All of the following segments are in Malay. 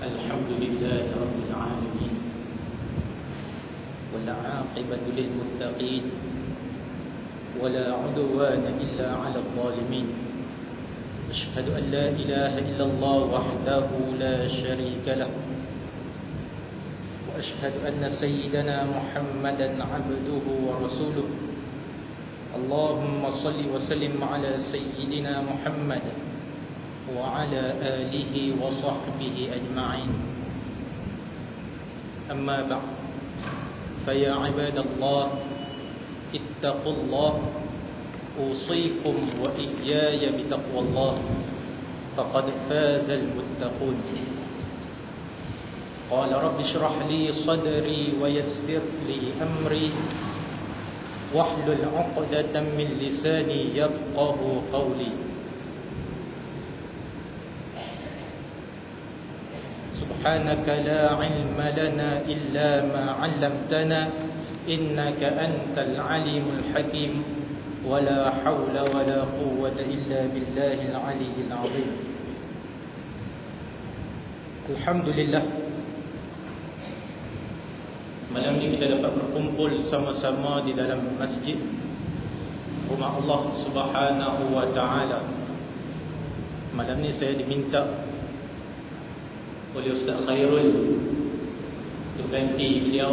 الحمد لله رب العالمين والعاقبة للمتقين ولا عدوان إلا على الظالمين أشهد أن لا إله إلا الله وحده لا شريك له وأشهد أن سيدنا محمدا عبده ورسوله اللهم صل وسلم على سيدنا محمد وعلى آله وصحبه أجمعين أما بعد فيا عباد الله اتقوا الله أوصيكم وإياي بتقوى الله فقد فاز المتقون قال رب اشرح لي صدري ويسر لي أمري واحلل عقدة من لساني يفقه قولي سبحانك لا علم لنا إلا ما علمتنا إنك أنت العليم الحكيم ولا حول ولا قوة إلا بالله العلي العظيم. Alhamdulillah, malam ini kita dapat berkumpul sama-sama di dalam masjid rumah Allah Subhanahu wa taala. Malam ini saya diminta oleh Ustaz Khairul untuk ganti beliau,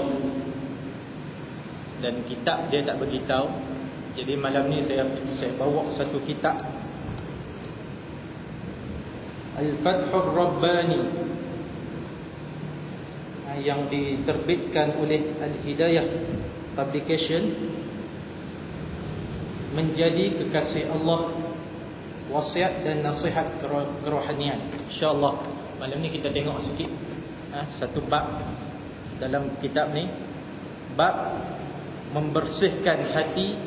dan kitab dia tak beritahu. Jadi malam ni saya bawa satu kitab, Al-Fathur Rabbani, yang diterbitkan oleh Al-Hidayah Publication, menjadi kekasih Allah, wasiat dan nasihat kerohanian. InsyaAllah malam ni kita tengok sikit satu bab dalam kitab ni, bab membersihkan hati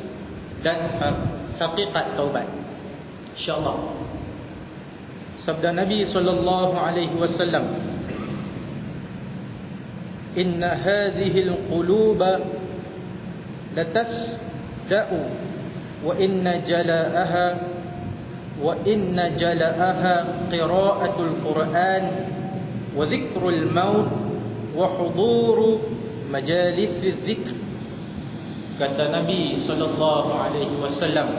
dan hakikat taubat. InsyaAllah. Sabda Nabi sallallahu alaihi wasallam, inna hadhihi al-quluba latasda'u wa inna jala'aha qira'atul Qur'an wa dhikrul maut wa huduru majalis dzikr. Kata Nabi sallallahu alaihi wasallam,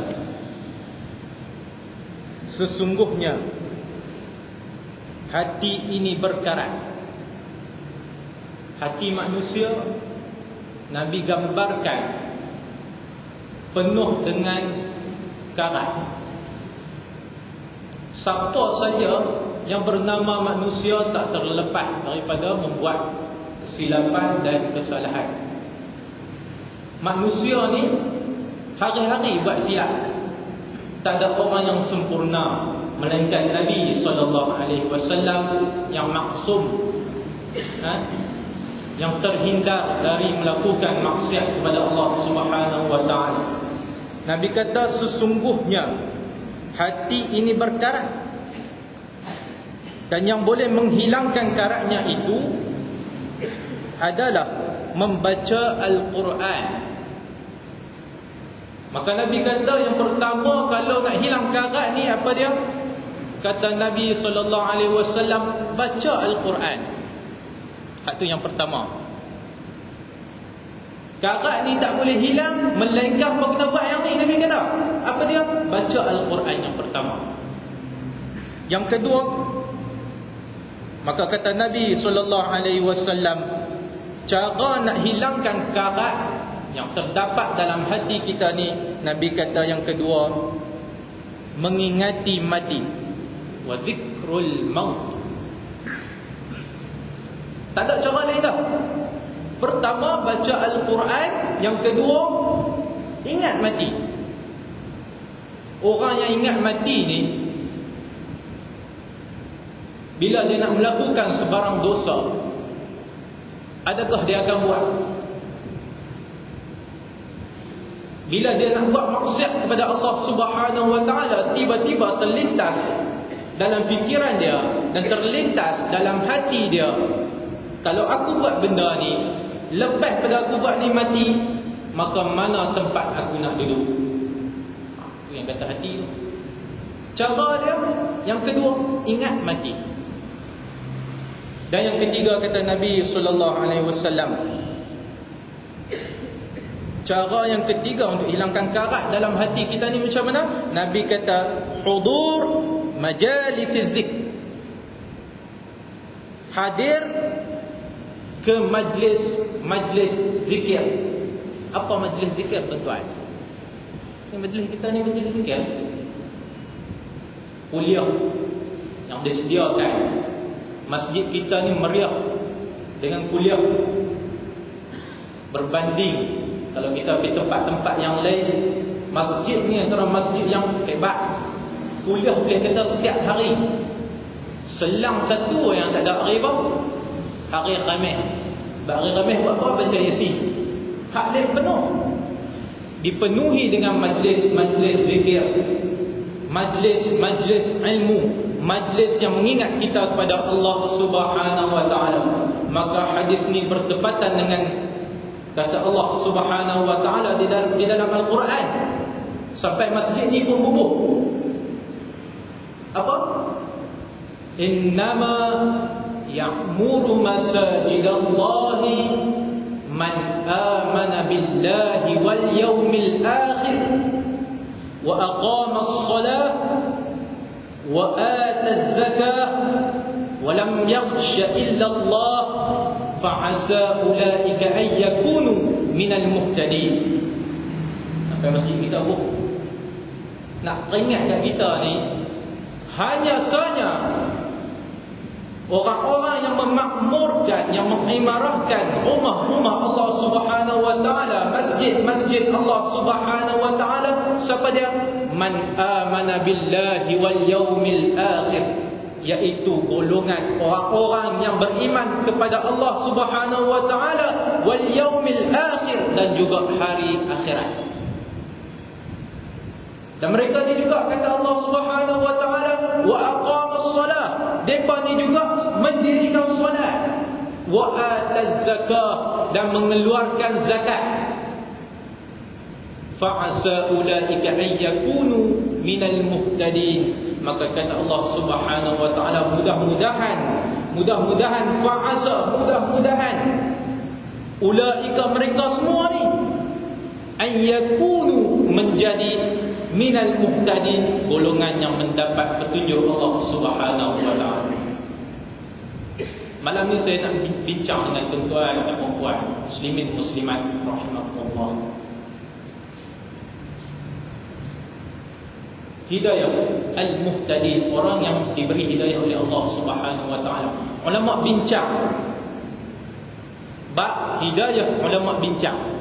sesungguhnya hati ini berkarat. Hati manusia Nabi gambarkan penuh dengan karat. Siapa saja yang bernama manusia tak terlepas daripada membuat kesilapan dan kesalahan. Manusia ni hari-hari buat silap. Tak ada orang yang sempurna melainkan Nabi sallallahu alaihi wasallam yang maksum, yang terhindar dari melakukan maksiat kepada Allah Subhanahu wa taala. Nabi kata sesungguhnya hati ini berkarat, dan yang boleh menghilangkan karatnya itu adalah membaca Al-Quran. Maka Nabi kata yang pertama kalau nak hilang karat ni apa dia? Kata Nabi sallallahu alaihi wasallam, baca Al-Quran. Itu yang pertama. Karat ni tak boleh hilang melainkan apa kita buat yang ni. Nabi kata apa dia? Baca Al-Quran yang pertama. Yang kedua, maka kata Nabi sallallahu alaihi wasallam, cara nak hilangkan karat yang terdapat dalam hati kita ni, Nabi kata yang kedua, mengingati mati, wa dhikrul maut. Tak ada cara lain dah. Pertama baca Al-Quran, yang kedua ingat mati. Orang yang ingat mati ni, bila dia nak melakukan sebarang dosa, adakah dia akan buat? Bila dia nak buat maksiat kepada Allah Subhanahu wa taala, tiba-tiba terlintas dalam fikiran dia dan terlintas dalam hati dia, kalau aku buat benda ni, lepas pada aku buat ni mati, maka mana tempat aku nak duduk? Itu yang kata hati tu. Cara dia yang kedua, ingat mati. Dan yang ketiga kata Nabi SAW, cara yang ketiga untuk hilangkan karat dalam hati kita ni macam mana? Nabi kata hudur majalisiz zikr, hadir ke majlis zikir. Apa majlis zikir tuan-tuan? Ini majlis kita ni majlis zikir, kuliah yang disediakan. Masjid kita ni meriah dengan kuliah, berbanding kalau kita pergi tempat-tempat yang lain, masjid ni antara masjid yang hebat. Kuliah boleh kata setiap hari. Selang satu yang tak ada hari apa? Hari Khamis. Hari Khamis buat apa? Baca Yasin. Hak dia penuh. Dipenuhi dengan majlis-majlis zikir, majlis-majlis ilmu, majlis yang mengingat kita kepada Allah Subhanahu wa taala. Maka hadis ni bertepatan dengan kata Allah Subhanahu wa taala di dalam Al-Quran. Sampai masjid ni pun bubuh. Apa? Innama ya'muru masajidallahi man amana billahi wal yawmil akhir wa aqama as-salah wa ata az-zakah wa lam yakhsha illa Allah fa'asa ulaika an yakunu minal muhtadin. Sampai masjid kita nak peringat kat kita ni, hanya saja orang-orang yang memakmurkan, yang mengimarahkan rumah-rumah Allah Subhanahu wa taala, masjid-masjid Allah Subhanahu wa taala, siapa dia? Man amana billahi wal yaumil akhir, iaitu golongan orang-orang yang beriman kepada Allah Subhanahu wa taala, wal yaumil akhir, dan juga hari akhirat. Dan mereka ni juga kata Allah Subhanahu wa taala, wa aqamas salah, depa ni juga mendirikan solat, wa ataz zakah, dan mengeluarkan zakat. Fa'asa ulaika an yakunu minal muhtadin. Maka kata Allah Subhanahu wa taala, mudah-mudahan fa'asa, mudah-mudahan ulaika, mereka semua ni, an yakunu, menjadi minal muhtadin, golongan yang mendapat petunjuk Allah Subhanahu wa taala. Malam ni saya nak bincang dengan tuan-tuan dan puan-puan muslimin muslimat rahimakumullah. Hidayah al-muhtadin, orang yang diberi hidayah oleh Allah Subhanahu wa taala. Ulama bincang bab hidayah, ulama bincang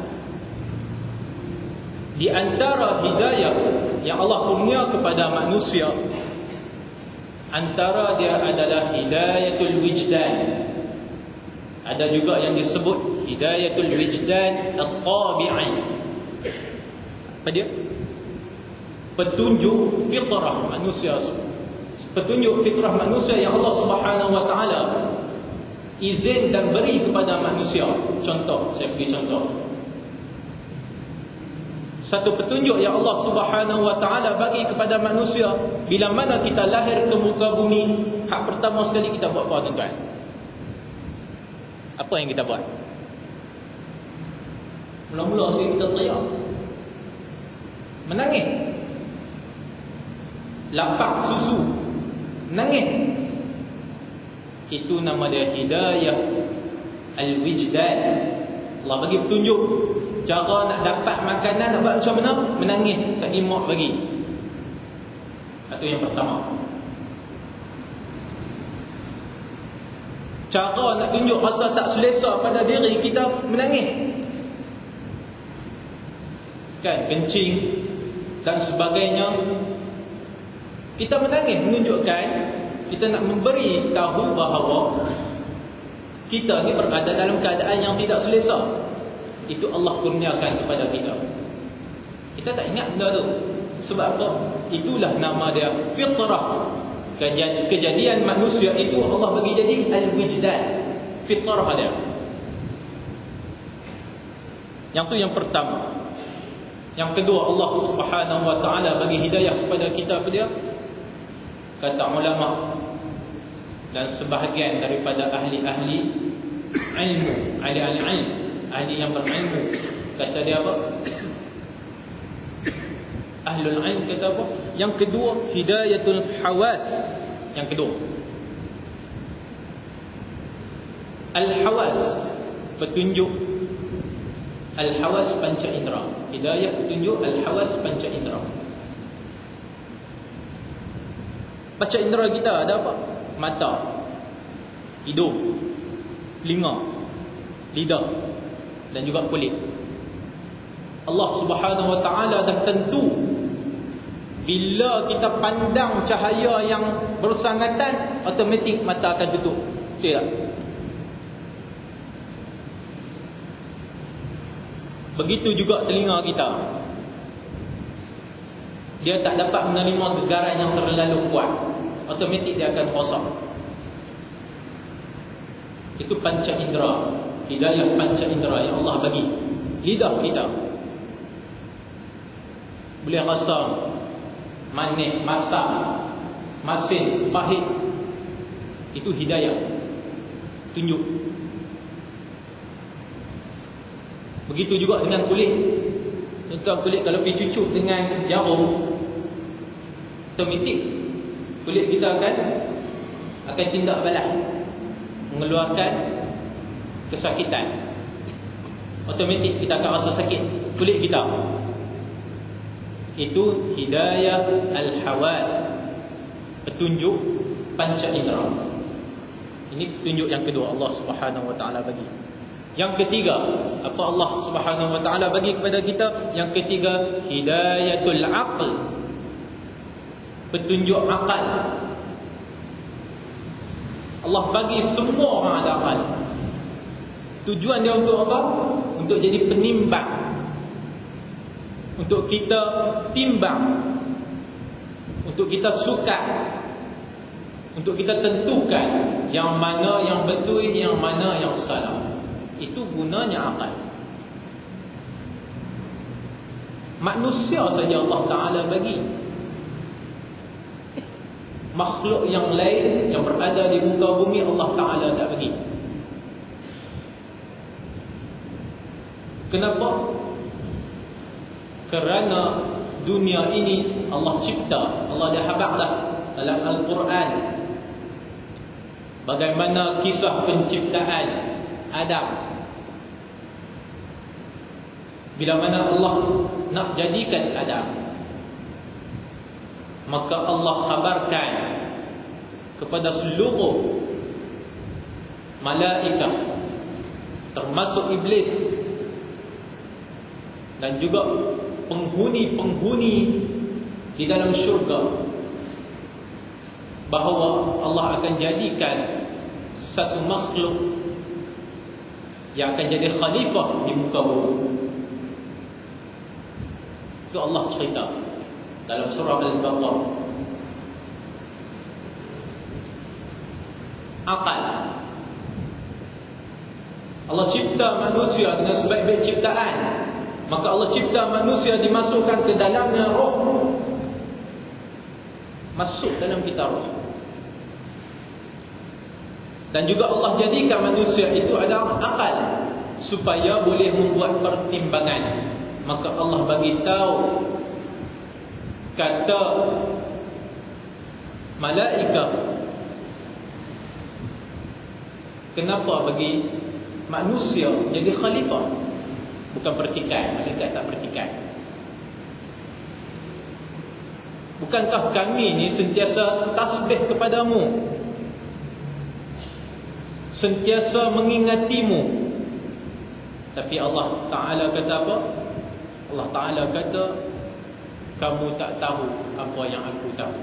di antara hidayah yang Allah kurnia kepada manusia, antara dia adalah hidayatul wijdan. Ada juga yang disebut hidayatul wijdan at-tabi'i. Apa dia? Petunjuk fitrah manusia. Petunjuk fitrah manusia yang Allah Subhanahu wa taala izin dan beri kepada manusia. Contoh, saya beri contoh. Satu petunjuk yang Allah Subhanahu wa taala bagi kepada manusia, bila mana kita lahir ke muka bumi, hak pertama sekali kita buat apa tuan-tuan? Apa yang kita buat? Mula-mula sekali kita teriak, menangis, lapak susu, menangis. Itu nama dia hidayah al-wijdan. Allah bagi petunjuk cara nak dapat makanan, nak buat macam mana? Menangis, sakit mak bagi. Itu yang pertama. Cara nak tunjuk rasa tak selesa pada diri kita, menangis. Kan, kencing dan sebagainya. Kita menangis menunjukkan kita nak memberi tahu bahawa kita ni berada dalam keadaan yang tidak selesa. Itu Allah kurniakan kepada kita. Kita tak ingat benda tu. Sebab apa? Itulah nama dia fitrah. Kejadian manusia itu Allah bagi jadi al-wijdan, fitrah dia. Yang tu yang pertama. Yang kedua, Allah Subhanahu wa taala bagi hidayah kepada kita apa dia? Kata ulama, Dan sebahagian daripada ahli-ahli ilmu, ahli-ahli ilmu, ahli yang berilmu, kata dia apa? Ahlul ilm kata apa? Yang kedua, hidayatul hawas. Yang kedua, al-hawas, petunjuk. Al-hawas panca indera. Hidayah petunjuk al-hawas panca indera. Panca indera kita ada apa? Mata, hidung, telinga, lidah dan juga kulit. Allah Subhanahu wa taala dah tentu bila kita pandang cahaya yang bersangatan, automatik mata akan tutup. Betul tak? Begitu juga telinga kita. Dia tak dapat menerima gegaran yang terlalu kuat, automatik dia akan rosak. Itu panca indera, hidayah panca indera yang Allah bagi. Lidah kita boleh rasa manis, masam, masin, pahit. Itu hidayah, tunjuk. Begitu juga dengan kulit. Contoh kulit kalau pergi cucuk dengan jarum, automatik kulit kita akan tindak balas, mengeluarkan kesakitan. Automatik kita akan rasa sakit kulit kita. Itu hidayah al-hawas, petunjuk panca indera. Ini petunjuk yang kedua Allah Subhanahu wa taala bagi. Yang ketiga, apa Allah Subhanahu wa taala bagi kepada kita? Yang ketiga, hidayatul aql, petunjuk akal. Allah bagi semua orang ada akal. Tujuan dia untuk apa? Untuk jadi penimbang, untuk kita timbang, untuk kita suka, untuk kita tentukan yang mana yang betul, yang mana yang salah. Itu gunanya akal. Manusia saja Allah Ta'ala bagi. Makhluk yang lain yang berada di muka bumi Allah Ta'ala tak bagi. Kenapa? Kerana dunia ini Allah cipta, Allah dah habaq dah dalam Al-Quran bagaimana kisah penciptaan Adam. Bila mana Allah nak jadikan Adam, maka Allah khabarkan kepada seluruh malaikat, termasuk iblis dan juga penghuni-penghuni di dalam syurga, bahawa Allah akan jadikan satu makhluk yang akan jadi khalifah di muka bumi. Itu Allah cerita dalam surah Al-Baqarah. Akal. Allah cipta manusia dengan sebaik-baik ciptaan. Maka Allah cipta manusia dimasukkan ke dalamnya roh. Masuk dalam kita roh. Dan juga Allah jadikan manusia itu adalah akal, supaya boleh membuat pertimbangan. Maka Allah bagi tahu, kata malaikat, kenapa bagi manusia jadi khalifah? Bukan pertikaian, malaikat tak pertikaian. Bukankah kami ni sentiasa tasbih kepadamu, sentiasa mengingatimu? Tapi Allah Ta'ala kata apa? Allah Ta'ala kata, kamu tak tahu apa yang aku tahu.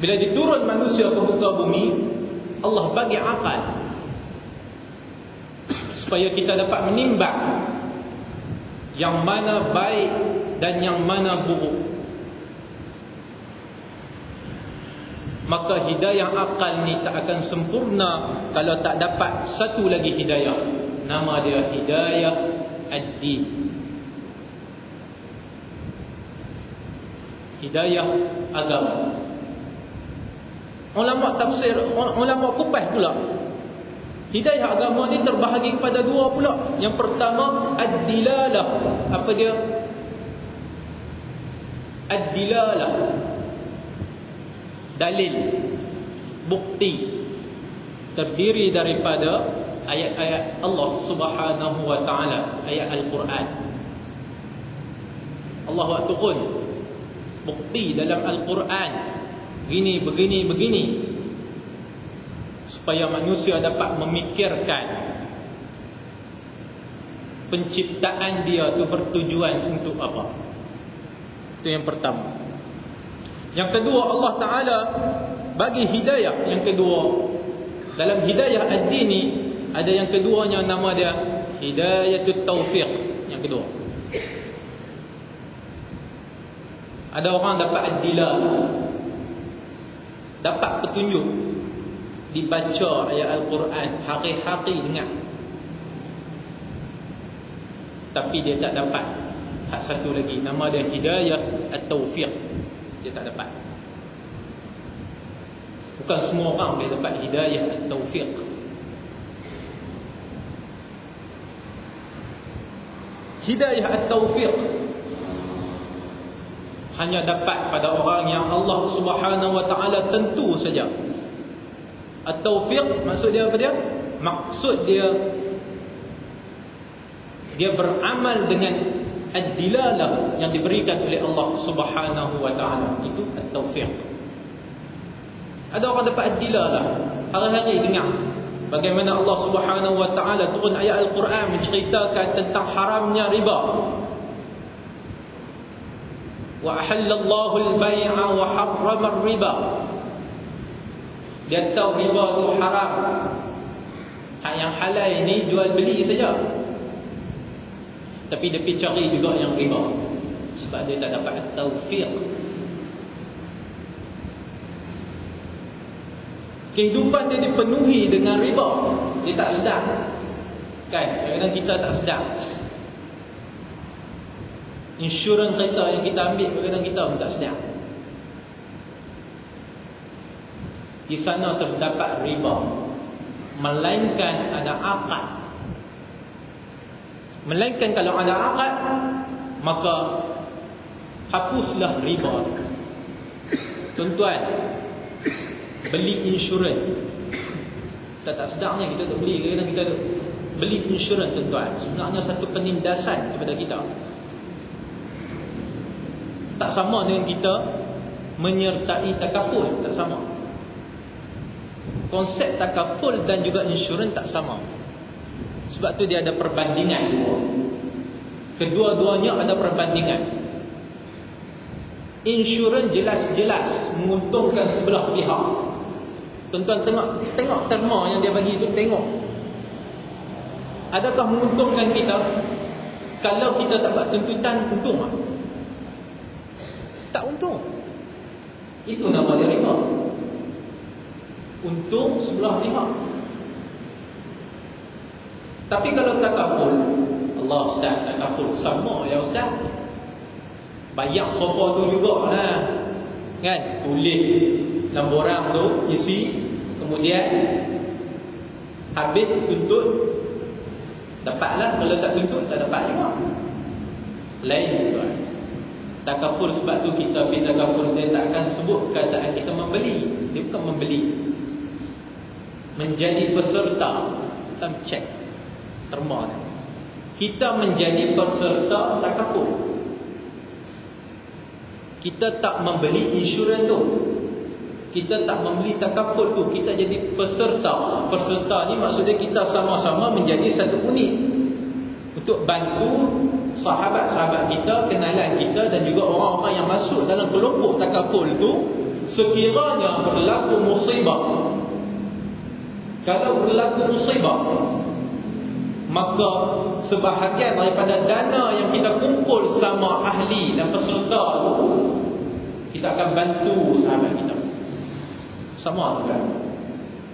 Bila diturun manusia ke muka bumi, Allah bagi akal supaya kita dapat menimbang yang mana baik dan yang mana buruk. Maka hidayah akal ni tak akan sempurna kalau tak dapat satu lagi hidayah. Nama dia hidayah ad-din, hidayah agama. Ulama tafsir, ulama kupas pula, hidayah agama ni terbahagi kepada dua pula. Yang pertama, ad-dilalah. Apa dia? Ad-dilalah, dalil, bukti, terdiri daripada ayat-ayat Allah Subhanahu wa taala, ayat Al-Quran. Allah wa turun bukti dalam Al-Quran, begini, supaya manusia dapat memikirkan penciptaan dia tu bertujuan untuk apa. Itu yang pertama. Yang kedua, Allah Ta'ala bagi hidayah. Yang kedua, dalam hidayah ad-dini ada yang keduanya, nama dia hidayatut taufiq. Yang kedua, ada orang dapat ad-dilal, dapat petunjuk, dibaca ayat Al-Quran hari-hari dengar, tapi dia tak dapat hak satu lagi, nama dia hidayah at-taufiq. Dia tak dapat. Bukan semua orang boleh dapat hidayah at-taufiq. Hidayah at-taufiq hanya dapat pada orang yang Allah Subhanahu wa taala tentu saja. At-taufiq maksud dia apa dia? Maksud dia beramal dengan ad-dilalah yang diberikan oleh Allah Subhanahu wa taala. Itu at-taufiq. Ada orang dapat ad-dilalah, hari-hari dengar bagaimana Allah Subhanahu wa taala turun ayat Al-Quran menceritakan tentang haramnya riba. Wa ahallallahu al-bai'a wa harrama ar-riba. Dia tahu riba tu haram. Hak yang halal ni jual beli saja. Tapi dia pergi cari juga yang riba, sebab dia tak dapat taufiq. Kehidupan dia dipenuhi dengan riba, dia tak sedar. Kan, kadang-kadang kita tak sedar. Insurans kereta yang kita ambil, kadang-kadang kita pun tak sedar. Di sana terdapat riba, melainkan ada akad. Melainkan kalau ada akad, maka hapuslah riba. Tuan-tuan, beli insurans, kita tak sedarnya kita tak beli, kadang-kadang kita beli insurans, tuan-tuan, sebenarnya satu penindasan kepada kita. Tak sama dengan kita menyertai takaful, tak sama. Konsep takaful dan juga insurans tak sama. Sebab tu dia ada perbandingan. Kedua-duanya ada perbandingan. Insurans jelas-jelas menguntungkan sebelah pihak. Tuan-tuan tengok terma yang dia bagi itu, tengok. Adakah menguntungkan kita? Kalau kita tak buat tuntutan, untung tak? Tak untung. Itu nama dia riba. Untung sebelah pihak. Tapi kalau takaful, Allah Ustaz, takaful sama ya Ustaz. Bayar sopa tu jugalah, kan? Tulis dalam borang tu, isi, kemudian habis tuntut, dapatlah. Kalau tak tuntut, tak dapat juga. Lain gitu. Takaful, sebab tu kita pergi takaful, dia takkan sebut kataan kita membeli. Dia bukan membeli, menjadi peserta. Kita cek terma ni, kita menjadi peserta takaful. Kita tak membeli insurans tu, kita tak membeli takaful tu, kita jadi peserta. Peserta ni maksudnya kita sama-sama menjadi satu unit untuk bantu sahabat-sahabat kita, kenalan kita, dan juga orang-orang yang masuk dalam kelompok takaful tu. Sekiranya berlaku musibah, kalau berlaku musibah, maka sebahagian daripada dana yang kita kumpul sama ahli dan peserta, kita akan bantu sahabat kita. Sama kan?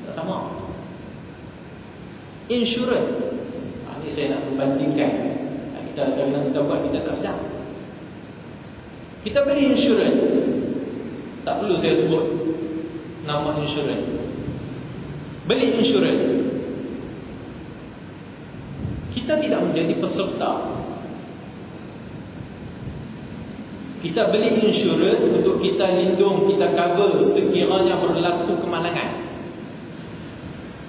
Tak sama. Insurans, ini saya nak membandingkan. Kita kadang-kadang kita buat, kita tak sedar. Kita beli insurans, tak perlu saya sebut nama insurans. Beli insurans. Kita tidak menjadi peserta. Kita beli insurans untuk kita lindung, kita cover sekiranya berlaku kemalangan.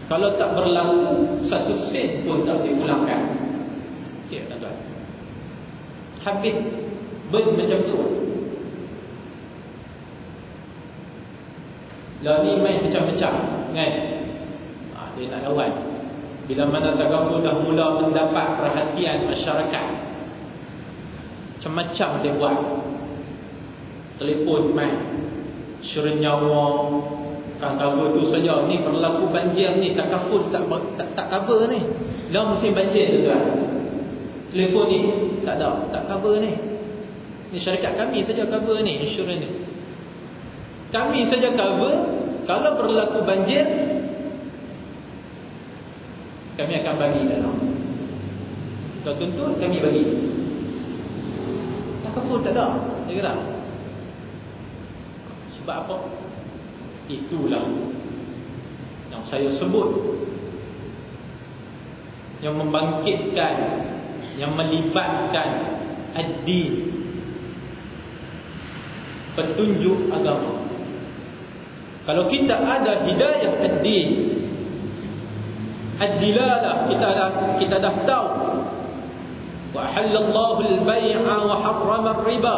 Kalau tak berlaku, 1 sen pun tak boleh pulangkan. Ya, tuan-tuan. Habis macam tu. Lah ni main macam-macam, kan? Dia nak lawan. Bila mana Takaful dah mula mendapat perhatian masyarakat, macam-macam dia buat. Telefon main, insurans nyawa, kan cover tu saja. Ni berlaku banjir ni, Takaful tak cover ni. Dah musim banjir tu kan. Telefon ni tak ada, tak cover ni. Ni syarikat kami saja cover ni, insurans ni. Kami saja cover. Kalau berlaku banjir, kami akan bagi dalam. Kita tuntut, kami bagi. Takaful tak ada, dia kata. Sebab apa? Itulah yang saya sebut, yang membangkitkan, yang melibatkan ad-din, petunjuk agama. Kalau kita ada hidayah ad-din, ad-dilalah, kita dah tahu. Wa halallahu al-bai'a wa harrama ar-riba.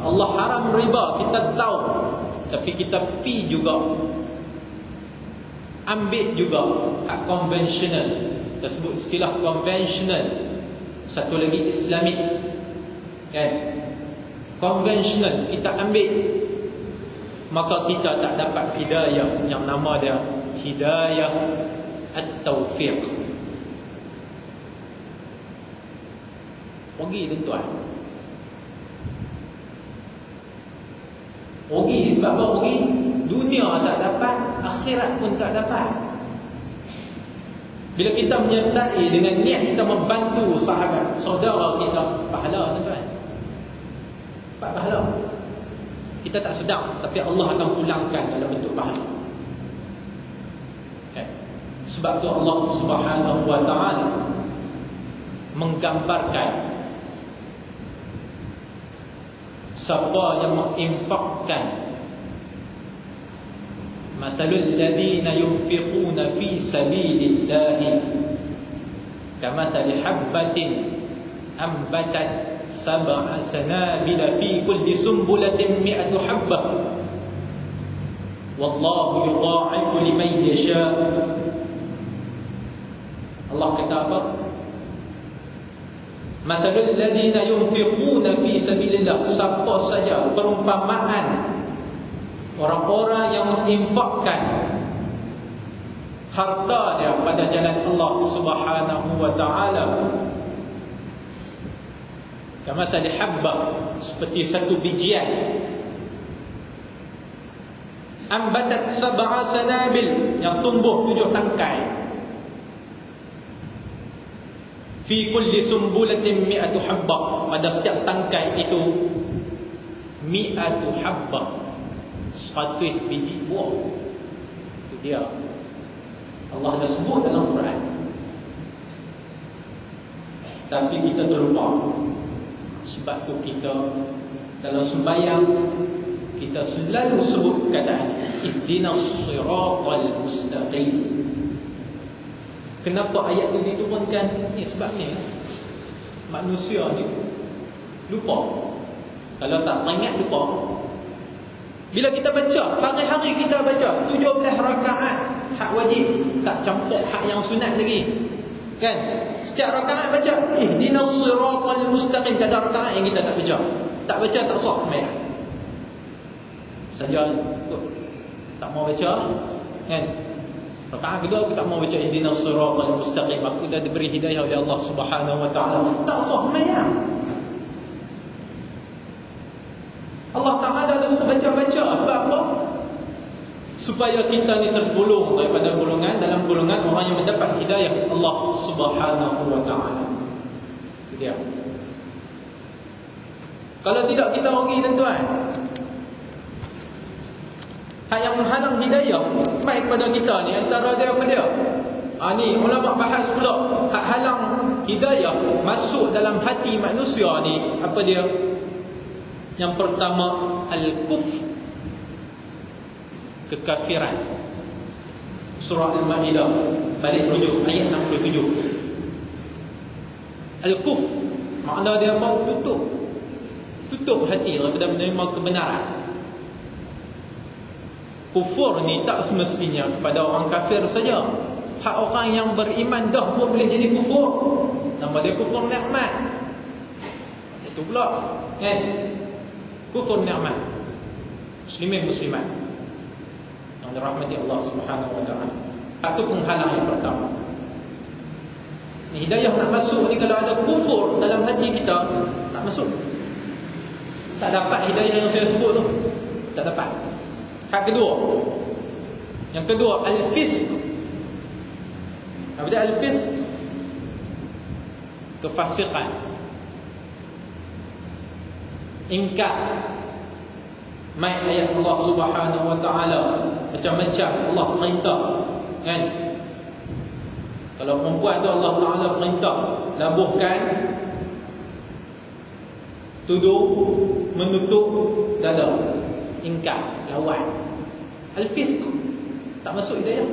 Allah haram riba, kita tahu. Tapi kita pi juga ambil juga hak konvensional. Kita sebut istilah konvensional. Satu lagi Islamik, kan? Konvensional kita ambil, maka kita tak dapat hidayah yang nama dia hidayah at-taufiq. Rugi tuan-tuan. Rugi sebab apa rugi? Dunia tak dapat, akhirat pun tak dapat. Bila kita menyertai dengan niat kita membantu sahabat, saudara kita, pahala tuan-tuan. Dapat pahala. Kita tak sedar, tapi Allah akan pulangkan dalam bentuk pahala. Okay. Sebab tu Allah Subhanahu wa ta'ala menggambarkan siapa yang menginfakkan, matalul ladina yunfiquna fi sabilillahi kamathali habbatin ambatat sab'a sanabila fi kulli sumbulatin mi'atu habbah wallahu yudha'ifu liman yasha. Allah kata apa? Matalul ladina yunfiquna fi sabilillah, siapa saja, perumpamaan orang-orang yang menginfakkan harta dia pada jalan Allah Subhanahu wa ta'ala, kamathali habbah, seperti satu bijian, ambatat sab'a sanabil, yang tumbuh 7 tangkai, fi kulli sumbulatin mi'atu habbah, pada setiap tangkai itu mi'atu habbah, 100 biji buah. Itu dia Allah dah sebut dalam Quran, tapi kita terlupa. Sebab tu kita dalam sembahyang kita selalu sebut kataan ihdinas siratal mustaqim. Kenapa ayat itu diturunkan? Ni sebab ni manusia ni lupa. Kalau tak ingat lupa. Bila kita baca, hari-hari kita baca 17 rakaat hak wajib, tak campur hak yang sunat lagi. Kan? Setiap rakaat baca ihdinas siratal mustaqim, tak ada rakaat yang kita tak baca. Tak baca tak sah sembahyang. Saja tak mau baca, kan? Rakaat kedua aku tak mau baca ihdinas siratal mustaqim, aku dah diberi hidayah oleh Allah Subhanahu wa ta'ala, tak sah sembahyang. Allah Ta'ala dah suruh baca-baca. Sebab apa? Supaya kita ni tergolong daripada golongan, dalam golongan orang yang mendapat hidayah Allah Subhanahu wa ta'ala. Itu dia. Kalau tidak kita rugi tuan-tuan. Hak yang menghalang hidayah baik kepada kita ni antara dia apa dia? Ni ulama bahas pula hak halang hidayah masuk dalam hati manusia ni apa dia? Yang pertama al-kufr, kekafiran. Surah Al-Maidah balik rujuk ayat 67. Al-kufr makna dia apa? Tutup hati daripada menerima kebenaran. Kufur ni tak semestinya kepada orang kafir saja. Hak orang yang beriman dah pun boleh jadi kufur. Nama dia kufur nikmat. Itu pula kan? Kufur nikmat. Muslimin muslimat yang dirahmati Allah Subhanahu wa taala. Hak tu penghalang yang pertama. Ni hidayah nak masuk ni kalau ada kufur dalam hati kita, tak masuk. Tak dapat hidayah yang saya sebut tu. Tak dapat. Hak kedua. Yang kedua al-fisq. Apa dia al-fisq? Kefasikan. Ingkar. Mai ayat Allah Subhanahu wa taala macam-macam Allah perintah kan? Kalau perempuan tu Allah Taala perintah labuhkan tuduh menutup dada, ingkar, lawan. Al-fisq tak masuk hidayah.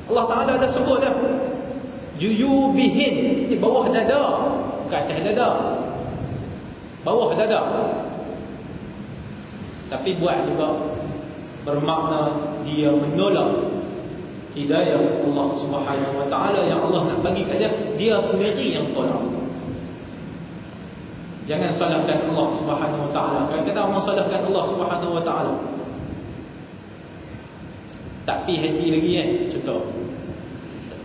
Allah Taala dah sebut dah. Juyubihin di bawah dada, bukan atas dada. Bawah dada. Tapi buat juga bermakna dia menolak hidayah Allah Subhanahu wa taala yang Allah nak bagi kat dia, dia sendiri yang tolak. Jangan salahkan Allah Subhanahu wa taala. Kadang-kadang orang salahkan Allah Subhanahu wa taala. Tak pi hati lagi kan, contoh.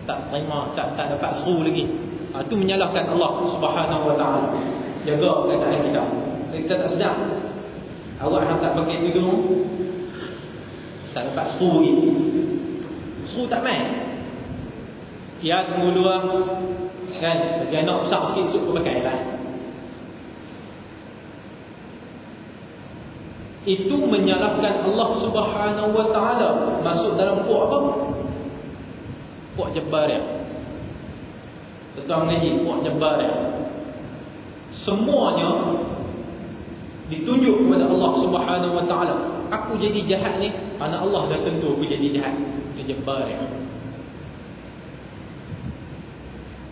Tak terima, tak dapat seru lagi. Itu menyalahkan Allah Subhanahu wa taala. Jaga keadaan kita. Kita tak sedar. Awak yang tak pakai tudung tak dapat seru lagi. Seru tak main. Ya tunggu dua kan, bagi anak besar sikit esok kau pakai lah. Itu menyalahkan Allah Subhanahu wa taala. Masuk dalam puak apa? Puak Jabariyah. Tuan mengaji puak Jabariyah. Semuanya ditunjuk kepada Allah Subhanahu wa taala. Aku jadi jahat ni kerana Allah dah tentu aku jadi jahat. Dia Jabariyah.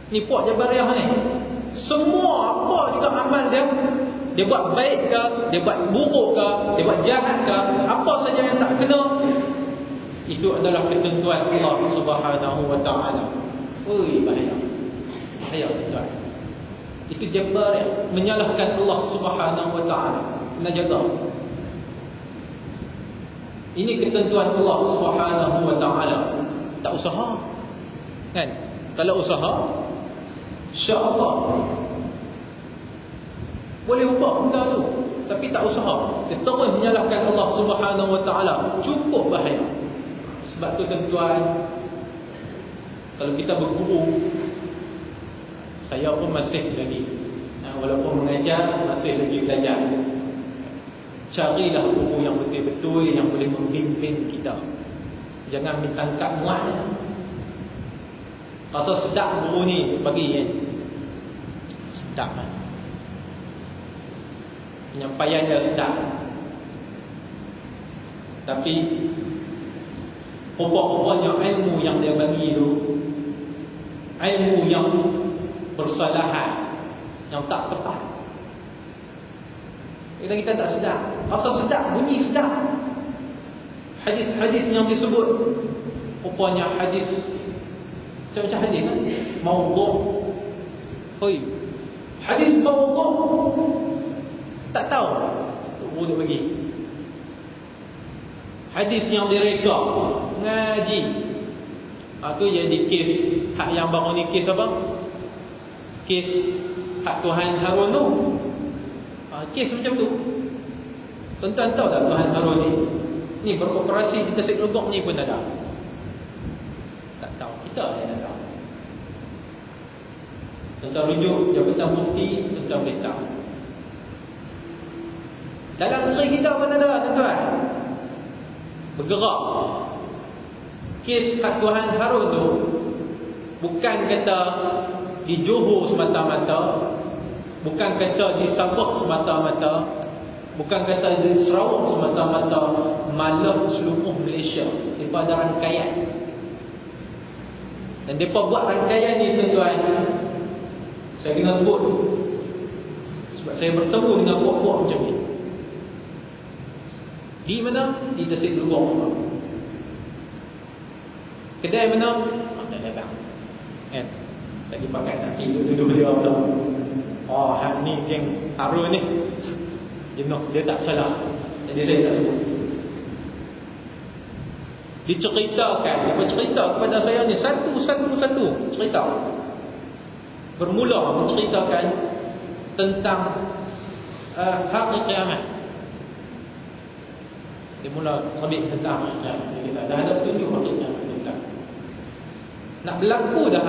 Ni puak Jabariyah ni. Semua apa juga amal dia, dia buat baik ke, dia buat buruk ke, dia buat jahat ke, apa saja yang tak kena, itu adalah ketentuan Allah Subhanahu wa taala. Oi, bahaya. Bahaya tuan. Itu Jabariyah, menyalahkan Allah Subhanahu wa taala. Kena jaga. Ini ketentuan Allah Subhanahu wa taala. Tak usaha. Kan? Kalau usaha, insya-Allah boleh ubah benda tu. Tapi tak usaha, dia terus menyalahkan Allah Subhanahu wa taala. Cukup bahaya. Sebab tu tuan-tuan, kalau kita berguru, saya pun masih lagi walaupun mengajar, masih lagi belajar. Carilah guru yang betul-betul yang boleh membimbing kita. Jangan minta kat muat. Rasa sedap guru ni bagi kan. Sedap kan. Penyampaian dia sedap. Tapi pokok-pokoknya ilmu yang dia bagi tu, ilmu yang bersalahan, yang tak tepat. Kita tak sedap. Rasa sedap, bunyi sedap. Hadis-hadis yang disebut rupanya hadis macam hadis maudhu'. Oi. Hadis maudhu'. Tak tahu. Boleh bagi. Hadis yang direka ngaji. Itu jadi kes hak yang baru ni, kes apa? Kes hak Tuhan Harun tu. Kes macam tu. Tuan-tuan tahu tak Tuhan Harun ni? Ni beroperasi di Tasik Logok ni pun ada. Tak tahu. Kita yang tak tahu. Tuan-tuan rujuk Jabatan Mufti, tuan-tuan boleh tahu. Dalam negeri kita pun ada, tuan-tuan. Bergerak. Kes Hak Tuhan Harun tu bukan kata di Johor semata-mata, bukan kata di Sabah semata-mata, bukan kata di Sarawak semata-mata, malah seluruh Malaysia. Mereka ada rangkaian. Dan mereka buat rangkaian ni, tuan-tuan, saya kena sebut sebab saya bertemu dengan puak-puak macam ni. Di mana? Di Tasik Lubang. Kedai mana? Dah datang. Kan? Saya dipakai kaki duduk dia pula. Oh, hak ni geng Harun ni. Dia tak salah. Jadi saya tak sebut. Diceritakan, dia bercerita kepada saya ni satu cerita. Bermula menceritakan tentang hari kiamat. Dia mula lebih tentang kita dah ada petunjuk hari kiamat tentang. Nak berlaku dah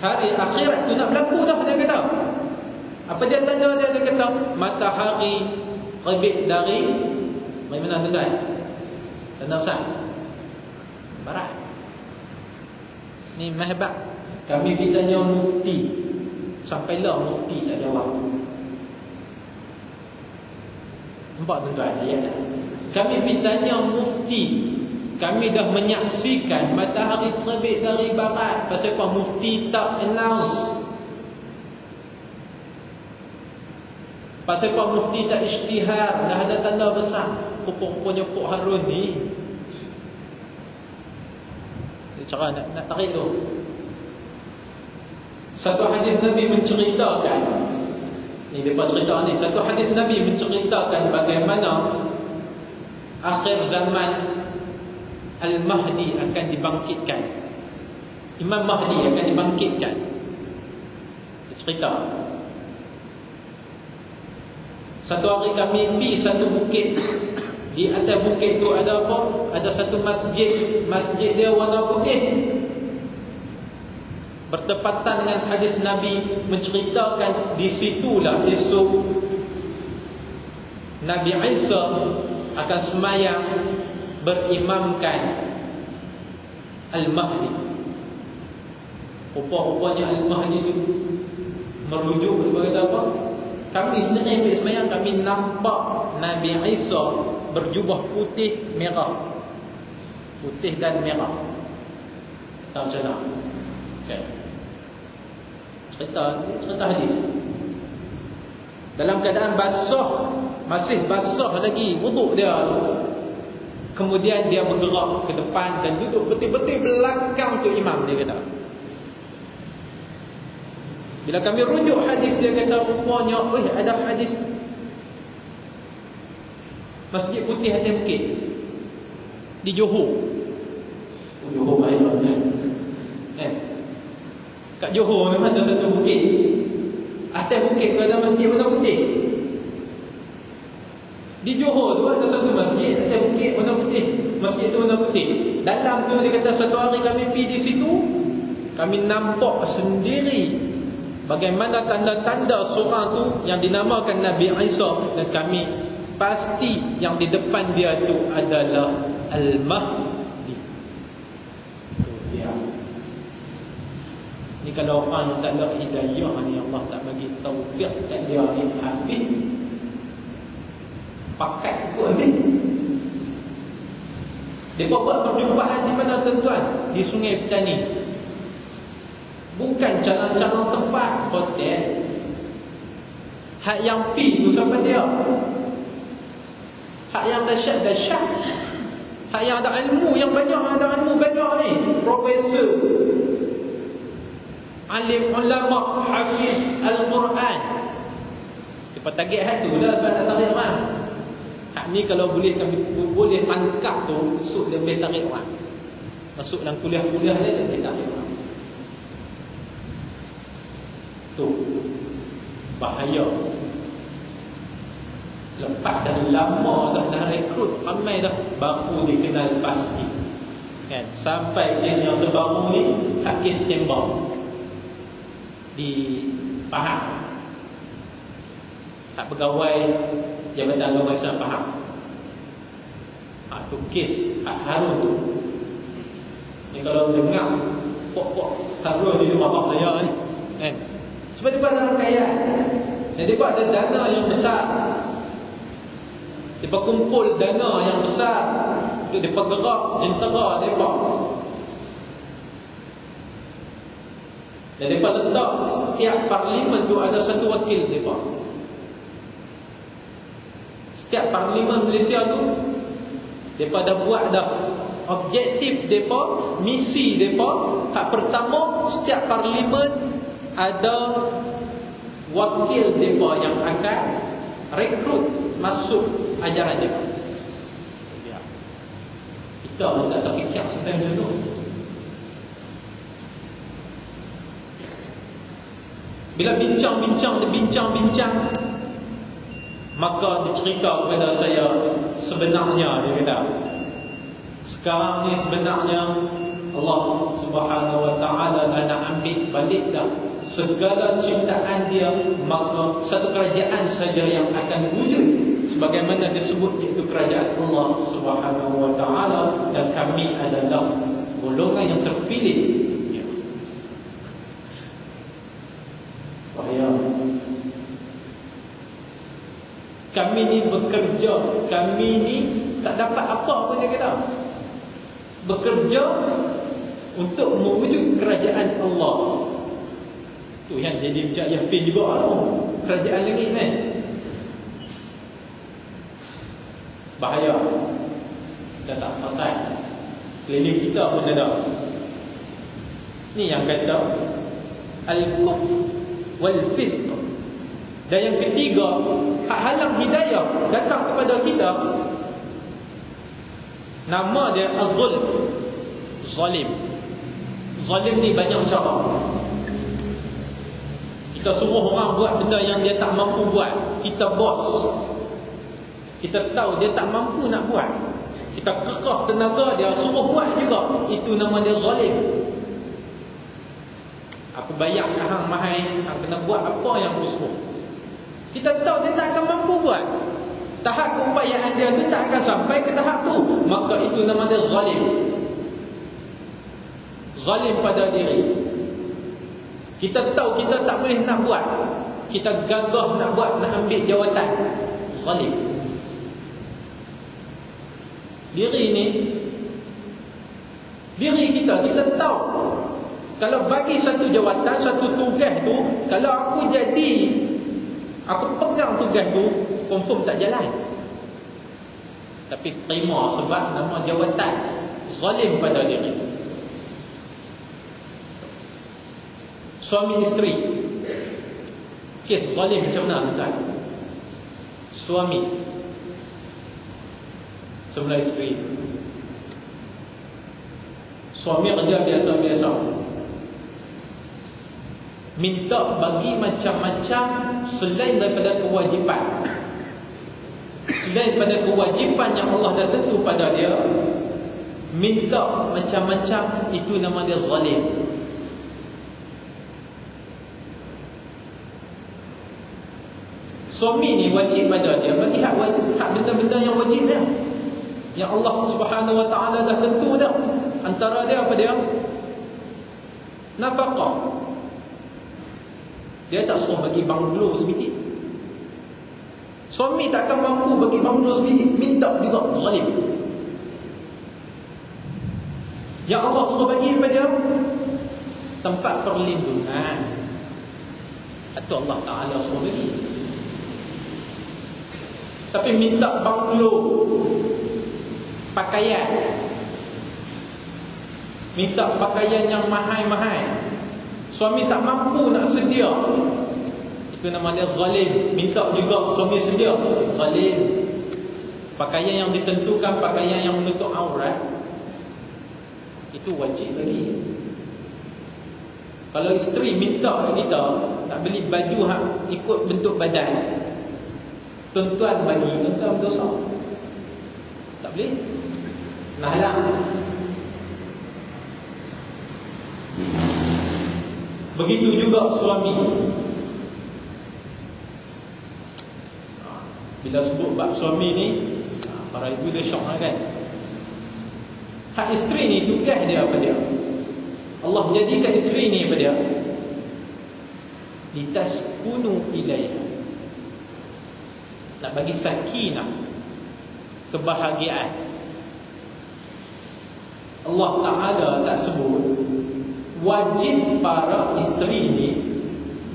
hari akhirat tu, nak berlaku dah, dia kata. Apa dia tanda dia? Dia kata matahari terbit dari mana, tuan-tuan? Tanda besar barat. Ni mahbat. Kami pergi tanya mufti, sampailah mufti tak jawab. Nampak, tuan-tuan, ayat. Kami pergi tanya mufti, kami dah menyaksikan matahari terbit dari barat. Pasal apa mufti tak announce? Pasal apa mufti tak isytihar? Dah ada tanda besar. Rupanya Pok Harun ni dia cara nak tarik tu. Satu hadis Nabi menceritakan, ni depa cerita ni, satu hadis Nabi menceritakan bagaimana akhir zaman Al-Mahdi akan dibangkitkan. Imam Mahdi akan dibangkitkan. Dia cerita. Satu hari kami pergi satu bukit. Di atas bukit tu ada apa? Ada satu masjid. Masjid dia warna putih. Bertepatan dengan hadis Nabi menceritakan di situlah esok Nabi Isa akan semayang berimamkan Al-Mahdi. Rupa-rupanya Al-Mahdi itu merujuk kepada apa? Kami sendiri ambil semayang, kami nampak Nabi Isa berjubah putih merah. Putih dan merah. Tak macam mana? Okay. Cerita hadis. Dalam keadaan basah, masih basah lagi wuduk dia. Kemudian dia bergerak ke depan dan duduk betul-betul belakang tu imam, dia kata. Bila kami rujuk hadis, dia kata rupanya ada hadis Masjid Putih atas bukit di Johor. Johor baik kan? Kat Johor ni ada satu bukit. Atas bukit tu ada masjid warna putih. Di Johor tu ada satu masjid atas bukit warna putih. Masjid tu warna putih. Dalam tu dia kata satu hari kami pergi di situ, kami nampak sendiri bagaimana tanda-tanda seorang tu yang dinamakan Nabi Isa, dan kami pasti yang di depan dia tu adalah Al-Mahdi. Tu dia. Ni kalau orang yang tak ada hidayah ni, Allah tak bagi taufik kat dia ni, habis pakat ikut habis. Dia buat perjumpaan di mana, tuan-tuan? Di Sungai Petani. Bukan calon-calon tempat hotel. Hak yang pi tu siapa dia? Hak yang dahsyat-dahsyat. Hak yang ada ilmu yang banyak, ada ilmu banyak ni. Profesor, alim ulama, hafiz Al-Quran. Dia tagih hak tu lah sebab tak tarik orang. Hak ni kalau boleh kami boleh tangkap tu, besok dia boleh tarik orang. Masuk dalam kuliah-kuliah dia boleh tarik orang. Tu bahaya. Lepas dah lama dah rekrut ramai dah, baru dikenal pasti kan. Sampai kes yang terbaru ni, hak kes tembak di Pahang. Hak pegawai Jabatan Agama Islam faham. Tu kes Harun tu. Ni kalau dengar pok-pok Harun ni bapak saya ni. Kan? Sebab dia dalam kaya. Dan dia ada dana yang besar. Dia kumpul dana yang besar untuk dia gerak jentera depa. Dan depa letak setiap parlimen tu ada satu wakil depa. Setiap parlimen Malaysia tu depa dah buat dah objektif depa, misi depa. Hak pertama, setiap parlimen ada wakil depa yang akan rekrut masuk ajaran depa. Ya. Kita pun tak terfikir sampai macam tu. Bila bincang-bincang, maka dicerita kepada saya sebenarnya, dia kata, sekarang ni sebenarnya Allah Subhanahu Wa Taala dah nak ambil balik dah segala ciptaan dia, maka satu kerajaan saja yang akan wujud sebagaimana disebut, iaitu kerajaan Allah Subhanahu Wa Taala, dan kami adalah golongan yang terpilih. Ya. Bahaya. Kami ni bekerja, kami ni tak dapat apa pun, dia kata. Bekerja untuk mewujud kerajaan Allah. Tu yang jadi Cak Yapin juga tu. Kerajaan langit ni. Bahaya. Kita tak pasal. Keliling kita pun ada. Ni yang kata al-kufr wal-fisq. Dan yang ketiga, hak halang hidayah datang kepada kita, nama dia al-zulm. Zalim. Zalim ni banyak cara. Kita suruh orang buat benda yang dia tak mampu buat. Kita bos, kita tahu dia tak mampu nak buat, kita kekeh tenaga dia, suruh buat juga. Itu nama dia zalim. Aku bayar hang mahal, hang kena buat apa yang aku suruh. Kita tahu dia tak akan mampu buat. Tahap keupayaan dia tu tak akan sampai ke tahap tu. Maka itu nama dia zalim. Zalim pada diri. Kita tahu kita tak boleh nak buat, kita gagah nak buat, nak ambil jawatan. Zalim. Diri kita tahu kalau bagi satu jawatan, satu tugas tu, kalau aku pegang tugas tu, confirm tak jalan. Tapi terima sebab nama jawatan. Zalim pada diri. Suami isteri, kes zalim macam mana tuan? Suami sebelah isteri. Suami kerja biasa-biasa, minta bagi macam-macam selain daripada kewajipan. Selain daripada kewajipan yang Allah dah tentu pada dia, minta macam-macam, itu nama dia zalim. Suami ni wajib pada dia bagi hak benda-benda yang wajib dia, yang Allah Subhanahu Wa Taala dah tentu dah. Antara dia apa dia? Nafkah. Dia tak suruh bagi banglo sedikit. Suami tak akan mampu bagi banglo sedikit, minta juga, zalim. Yang Allah suruh bagi kepada dia tempat perlindungan, itu Allah Ta'ala suruh bagi. Tapi minta banglo, pakaian, minta pakaian yang mahal-mahal, suami tak mampu nak sedia, itu nama dia zalim. Minta juga suami sedia, zalim. Pakaian yang ditentukan, pakaian yang menutup aurat, itu wajib bagi. Kalau isteri minta kita nak beli baju ikut bentuk badan, tuan-tuan bagi, tuan-tuan berdosa. Tak boleh. Nah lah. Begitu juga suami. Bila sebut bab suami ni, para ibu dia syok kan. Hak isteri ni tugas dia apa dia? Allah jadikan isteri ni apa dia? Litaskunu ilaiha, nak bagi sakinah, kebahagiaan. Allah Ta'ala tak sebut wajib para isteri ni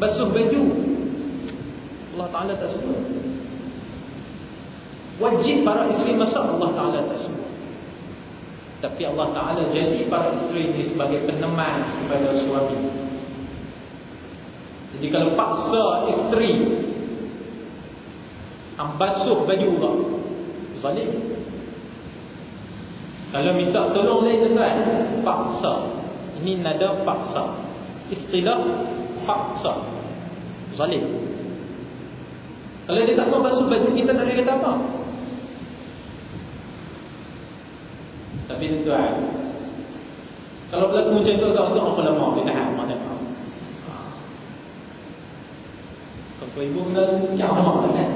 basuh baju. Allah Ta'ala tak sebut wajib para isteri masak. Allah Ta'ala tak sebut. Tapi Allah Ta'ala jadi para isteri ni sebagai peneman kepada suami. Jadi kalau paksa isteri basuh baju orang, zalim. Kalau minta tolong lain tuan, paksa. Ini nada paksa. Istilah paksa, zalim. Kalau dia tak mau basuh baju, kita tak boleh kata apa. Tapi tuan, kalau berlaku macam tu, untuk apa lama dia tahan mana? Kalau ibu kena jauh kan?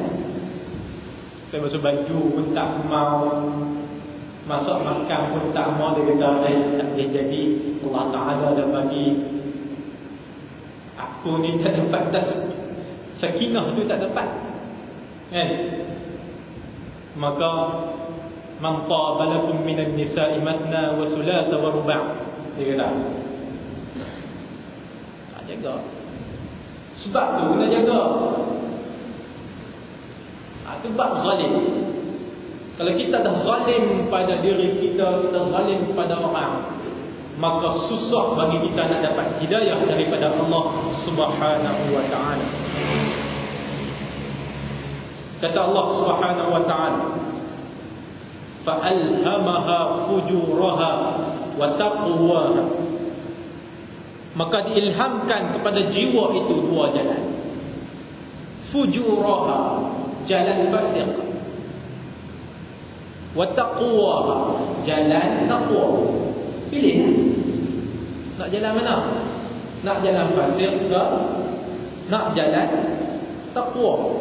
Saya basuh baju pun tak mau, masak makan pun tak mau. Dia kata tak boleh jadi. Allah Ta'ala dah bagi aku ni tak dapat sakinah tu, tak dapat kan? Maka man tabalakum minan nisa'i matna wa sulata wa ruba', dia kata jaga. Sebab tu kena jaga. Itu bab zalim. Kalau kita dah zalim pada diri kita, kita zalim pada orang, maka susah bagi kita nak dapat hidayah daripada Allah Subhanahu wa ta'ala. Kata Allah Subhanahu wa ta'ala, فَأَلْهَمَهَا فُجُورَهَا وَتَقْوَاهَا, maka diilhamkan kepada jiwa itu dua jalan. Fujuraha, jalan fasik, wa taqwaha, jalan taqwa. Pilih nak jalan mana? Nak jalan fasik ke nak jalan taqwa?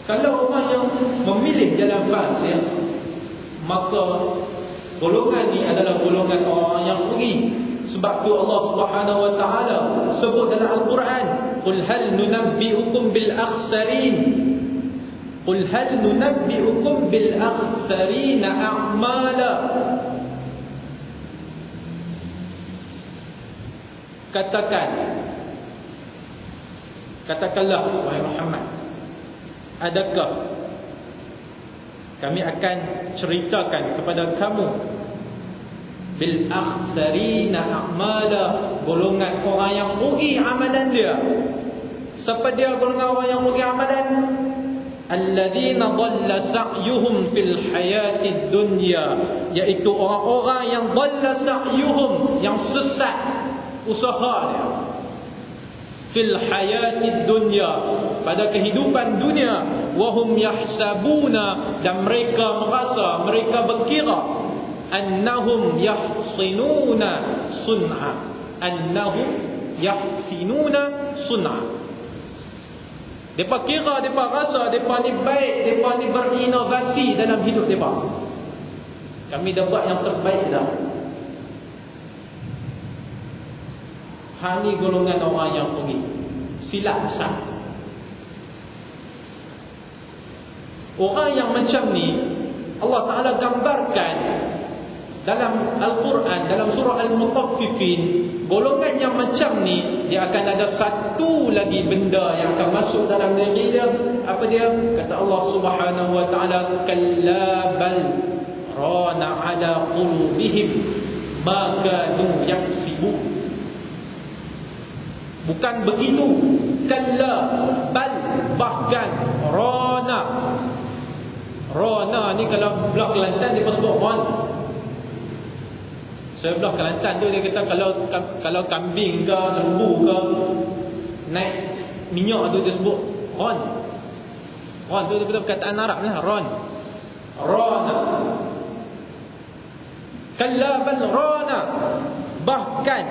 Kalau orang yang memilih jalan fasik, maka golongan ni adalah golongan orang yang rugi. Sebab tu Allah Subhanahu wa ta'ala sebut dalam Al-Quran, qul hal nunabbi'ukum bil akhsarin, qul hal nunabbi'ukum bil akhsarina a'mala. Katakanlah wahai Muhammad, adakah kami akan ceritakan kepada kamu bil akhsarina a'mala, golongan orang yang rugi amalan dia. Siapa dia golongan orang yang rugi amalan? Alladzina dhalla sa'yuhum fil hayatid dunya, iaitu orang-orang yang dhalla sa'yuhum, yang sesat usaha dia, fil hayatid dunya, pada kehidupan dunia, wahum yahsabuna, dan mereka merasa, mereka berkira, annahum yahsinuna sun'a, annahum yahsinuna sun'a. Depa kira, depa rasa depa ni baik, depa ni berinovasi dalam hidup depa. Kami dah buat yang terbaik dah. Hani golongan orang yang pergi silap besar. Orang yang macam ni Allah Ta'ala gambarkan dalam Al-Quran, dalam surah Al-Mutaffifin. Golongan yang macam ni, dia akan ada satu lagi benda yang akan masuk dalam diri dia. Apa dia? Kata Allah Subhanahu wa ta'ala, kalla bal rana ala qulubihim ma kanu yaksibun. Bukan begitu, kalla bal, bahkan rana. Rana ni kalau belah Kelantan dia sebut ron. Saya belah Kelantan tu dia kata kalau kambing ke lembu ke naik minyak tu dia sebut ron. Ron tu betul perkataan Arab lah, ron. Rana. Kalla bal rana, bahkan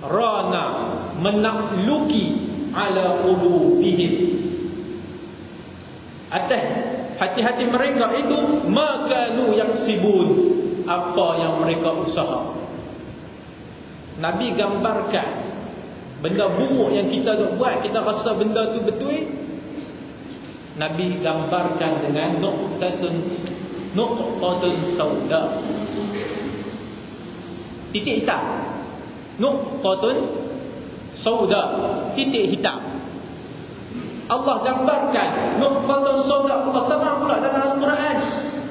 rana, menakluki ala qulubihim, atas hati-hati mereka itu ma kanu yaksibun, apa yang mereka usaha. Nabi gambarkan benda buruk yang kita buat, kita rasa benda tu betul, Nabi gambarkan dengan nuqtatun sauda, titik hitam. Nuqtatun sauda, titik hitam. Allah gambarkan nuqtatun sauda. Allah terang pula dalam Al-Quran.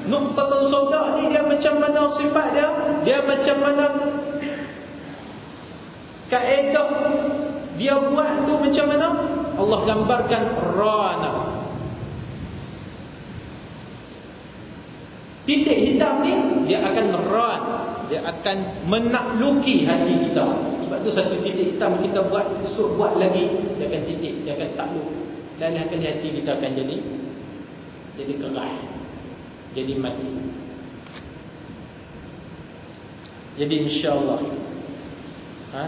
Nuqtatun sauda ni dia macam mana sifat dia? Dia macam mana kaedah dia buat tu, macam mana? Allah gambarkan rana. Titik hitam ni dia akan ran, dia akan menakluki hati kita. Sebab tu satu titik hitam kita buat, esok buat lagi, dia akan titik, dia akan takluk. Dan kali hati kita akan jadi kerah, jadi mati. Jadi insya-Allah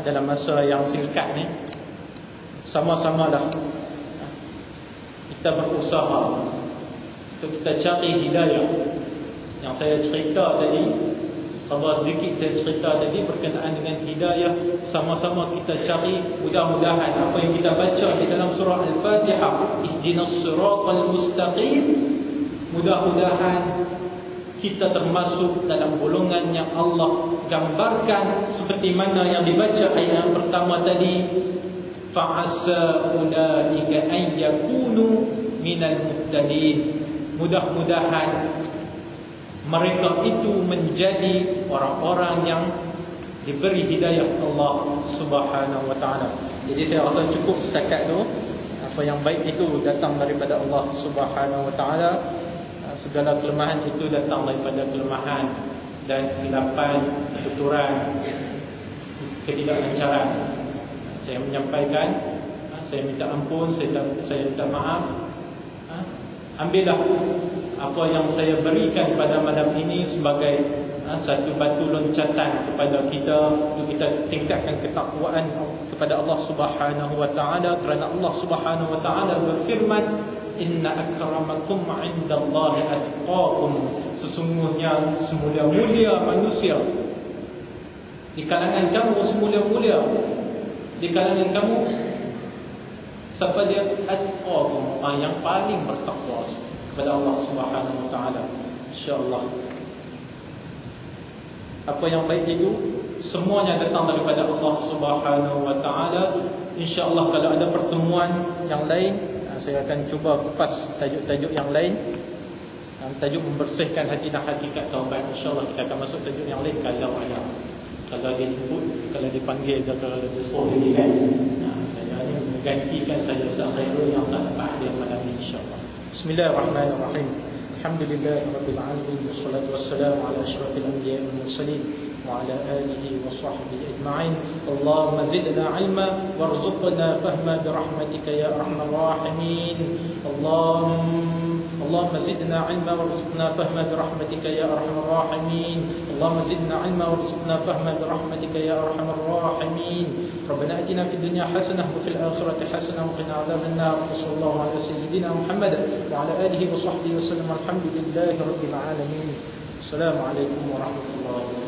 dalam masa yang singkat ni, sama-samalah kita berusaha untuk kita cari hidayah. Yang saya cerita tadi, khabar sedikit saya cerita tadi berkenaan dengan hidayah, sama-sama kita cari. Mudah-mudahan apa yang kita baca di dalam surah Al-Fatihah, ihdinas siratal mustaqim, mudah-mudahan kita termasuk dalam golongan yang Allah gambarkan seperti mana yang dibaca ayat yang pertama tadi, fa'asa ulaika an yakunu minal muhtadin. Mudah-mudahan mereka itu menjadi orang-orang yang diberi hidayah Allah Subhanahu wa ta'ala. Jadi saya rasa cukup setakat tu. Apa yang baik itu datang daripada Allah Subhanahu wa ta'ala. Segala kelemahan itu datang daripada kelemahan dan kesilapan, ketuturan, ketidaklancaran. Saya menyampaikan, saya minta ampun, saya minta maaf. Ambillah apa yang saya berikan pada malam ini sebagai satu batu loncatan kepada kita untuk kita tingkatkan ketakwaan kepada Allah Subhanahu wa ta'ala. Kerana Allah Subhanahu wa ta'ala berfirman, inna akramakum 'indallahi atqakum, sesungguhnya semulia-mulia manusia di kalangan kamu, semulia-mulia di kalangan kamu, siapa dia? Atqakum, yang paling bertakwa kepada Allah Subhanahu wa ta'ala. InsyaAllah apa yang baik itu semuanya datang daripada Allah Subhanahu wa ta'ala. InsyaAllah kalau ada pertemuan yang lain, saya akan cuba kupas tajuk-tajuk yang lain. Tajuk membersihkan hati dan hakikat taubat. InsyaAllah kita akan masuk tajuk yang lain kalau ada, kalau dijemput, kalau dipanggil, kalau disuruh lagi kan. Saya ini menggantikan saja Khairul yang tak dapat hadir malam ini insyaAllah. Bismillahirrahmanirrahim. Alhamdulillahirabbil alamin, wassalatu wassalamu ala asyrafil anbiya'i wal mursalin wa ala alihi wa sahbihi ajma'in. Allahumma zidna 'ilma warzuqna fahma bi rahmatika ya arhamar rahimin. Allahumma zidna 'ilma warzuqna fahma bi rahmatika ya arhamar rahimin. Allahumma zidna 'ilma warzuqna fahma bi rahmatika ya arhamar rahimin. Rabbana atina fid dunya hasanah wa fil akhirati hasanah wa qina adzaban nar. Sallallahu ala sayyidina Muhammad wa ala alihi wa sahbihi wasallam. Alhamdulillahi rabbil alamin. Assalamualaikum warahmatullahi wabarakatuh.